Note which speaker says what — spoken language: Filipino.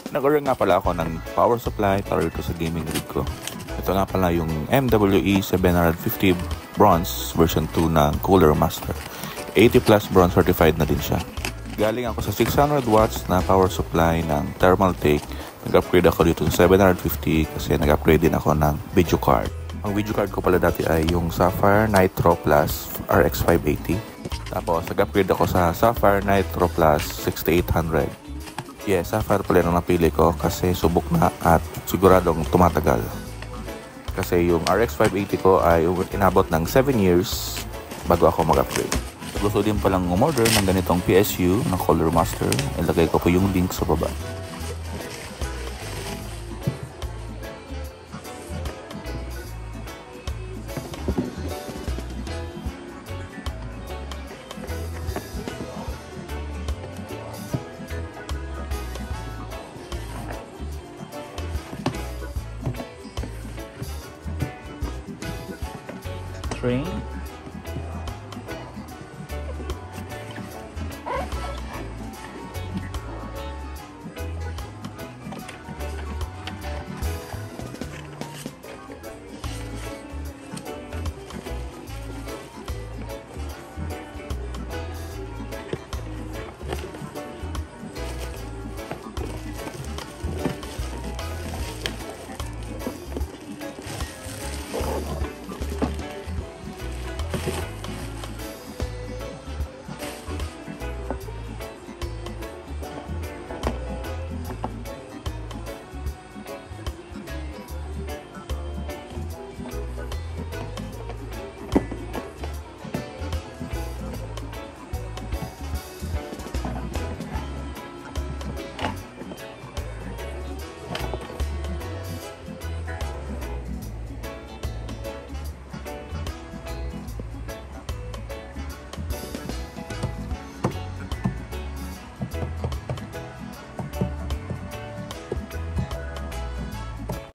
Speaker 1: Nag-order nga pala ako ng power supply para ito sa gaming rig ko. Ito nga pala yung MWE 750 bronze version 2 ng Cooler Master. 80 plus bronze certified na din siya. Galing ako sa 600 watts na power supply ng Thermaltake. Nag-upgrade ako dito sa 750 kasi nag-upgrade din ako ng video card. Ang video card ko pala dati ay yung Sapphire Nitro Plus RX 580. Tapos nag-upgrade ako sa Sapphire Nitro Plus 6800. Yes, Sapphire pala yung napili ko kasi subok na at siguradong tumatagal. Kasi yung RX 580 ko ay inabot ng 7 years bago ako mag-upgrade. Gusto din palang umorder ng ganitong PSU na Cooler Master. Ilagay ko po yung link sa baba. Train